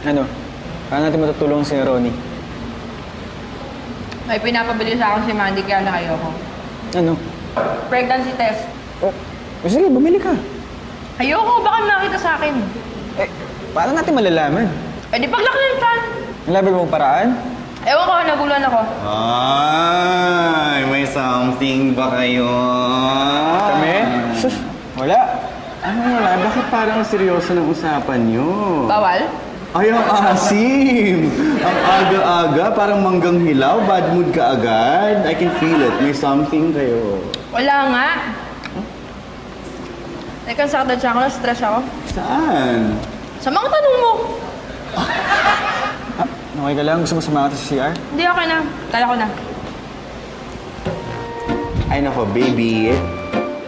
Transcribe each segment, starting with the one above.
Ano? Paano natin matutulungan si Ronnie? May pinapabili sa akin si Mandy kaya ayoko. Ano? Pregnancy test. Oh, sige, bumili ka. Ayoko, baka makita sa akin. Eh, paano natin malalaman? Eh di paglaklitan. Nalabi mong paraan? Ewan ko, nagulan ako. Ay, may something ba kayo? Kami? Sus, wala. Ano wala? Bakit parang seryoso ng usapan nyo? Bawal? Ay, ang asim! Ang aga-aga, parang manggang hilaw, bad mood ka agad. I can feel it. May something kayo. Wala nga. Teka, sakit na siya ako, stress ako. Saan? Sa mga tanong mo. Okay ka lang? Gusto mo sumama sa CR? Hindi, okay na. Kaya ko na. Ay nako, baby.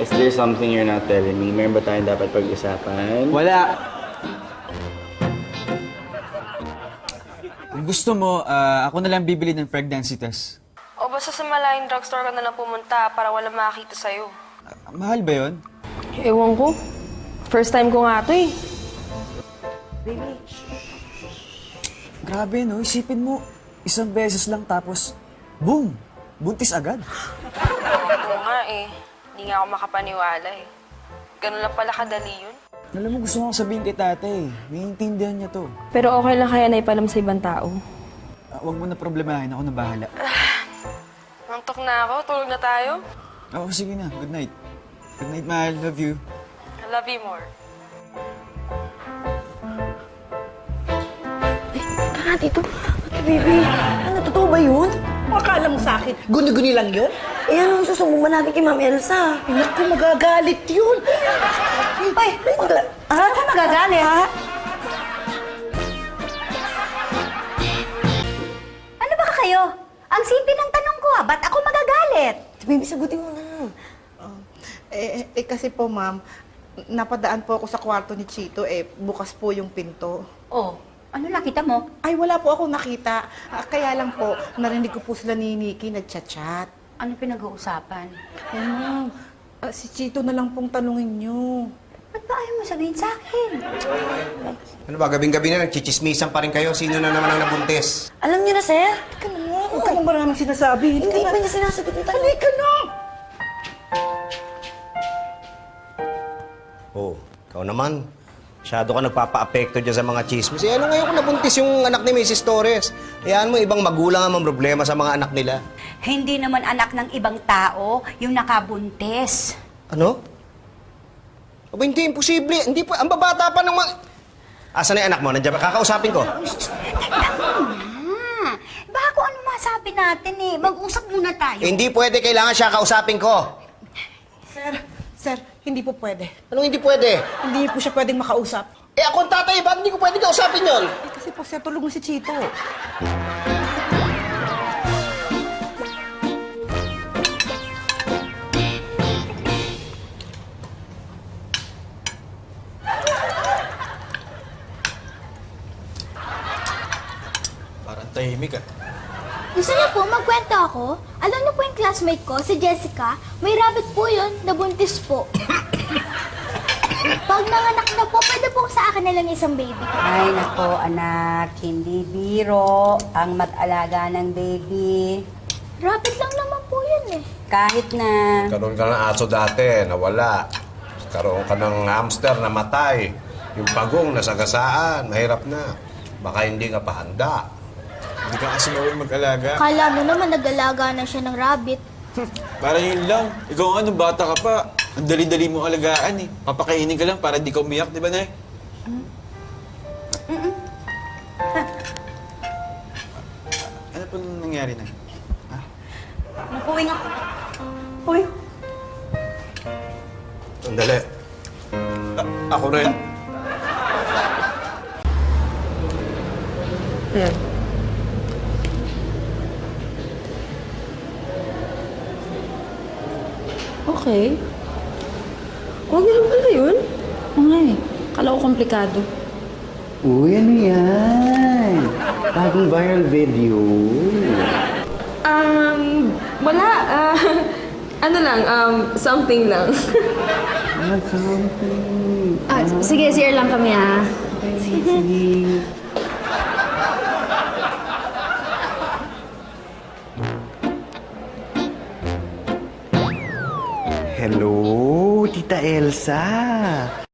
Is there something you're not telling me? Meron ba tayong dapat pag-usapan? Wala. Kung gusto mo, ako na lang bibili ng pregnancy test. O basta sa malayong drugstore ka na lang pumunta para walang makakita sa'yo. Mahal ba yun? Ewan ko. First time ko nga ito eh. Grabe, no? Isipin mo, isang beses lang tapos, boom! Buntis agad. Oo nga eh. Hindi nga ako makapaniwala eh. Ganun lang pala kadali yun. Alam mo, gusto ko sabihin kay tatay. Naiintindihan niya to. Pero okay lang kaya na ipalam sa ibang tao. Huwag mo na problemahin. Ako na bahala. Nantok na ako. Tulog na tayo. Oo, sige na. Good night. Good night, mahal. Love you. I love you more. Tara dito. Ate, baby. Ano, totoo ba yun? Akala mo sa akin, guni-guni lang yun? Eh, ano susumbong ba natin kay Ma'am Elsa? Ay, naku, magagalit yun. Ay, ako magagalit? Ha? Ano ba kayo? Ang simple ng tanong ko ba't ako magagalit? Ate, baby, sagutin mo na. Kasi po, ma'am, napadaan po ako sa kwarto ni Chito, bukas po yung pinto. Oh, ano nakita mo? Ay, wala po ako nakita. Kaya lang po, narinig ko po sila ni Nikki nagchat-chat. Ano pinag-uusapan? Ay, ma'am, si Chito na lang pong tanungin niyo. Ba't ba ayaw mo sabihin sa akin? Ano ba, gabing-gabi na nagchichismisan pa rin kayo? Sino na naman ang nabuntis? Alam niyo na, sir? Teka na nga, huwag ka nang maraming sinasabi. Hindi pa niya sinasagot yung tanong. Halika na! Oh, ikaw naman. Masyado ka nagpapa-apekto dyan sa mga chismis. Eh, ano ngayon kung nabuntis yung anak ni Mrs. Torres? Hayaan mo, ibang magulang ang problema sa mga anak nila. Hindi naman anak ng ibang tao yung nakabuntis. Ano? Aba, hindi, imposible. Hindi po, ang babata pa ng mga... Asan na yung anak mo? Nandiyan ba? Kakausapin ko. Baka kung ano masabi natin eh. Mag-usap muna tayo. Hindi pwede, kailangan siya kausapin ko. Sir, hindi po pwede. Anong hindi pwede? Hindi po siya pwedeng makausap. Eh, ako ang tatay, bakit hindi ko pwede kausapin yon? Kasi po, sir, tulog mo si Chito. Parang tahimik ah. Gusto niyo po, magkwento ako? Alam niyo po yung classmate ko, si Jessica, may rabbit po yun, nabuntis po. Pag nanganak na po, pwede po sa akin na lang isang baby. Ay, nako, anak. Hindi biro ang mag-alaga ng baby. Rabbit lang naman po yun eh. Kahit na... Karoon ka ng aso dati, nawala. Karoon ka ng hamster, namatay. Yung pagong, nasagasaan, mahirap na. Baka hindi ka pa handa. Hindi ka kasi mawin mag-alaga. Kala mo naman nag-alaga na siya ng rabbit. Parang yun lang. Ikaw nga, nung bata ka pa, ang dali-dali mong alagaan eh. Papakainin ka lang para di ka umiyak, di ba, Nay? Ano po nangyari, Nay? Napuwing ako. Uy. Sandali. Ako rin. Okay. Huwag niyo lang pala yun. Oo nga eh. Kala ko komplikado. Uy, ano yan? Bagong viral video. Wala. Ano lang, something lang. Something. Sige, CR lang kami ah. Sige. Hello, Tita Elsa.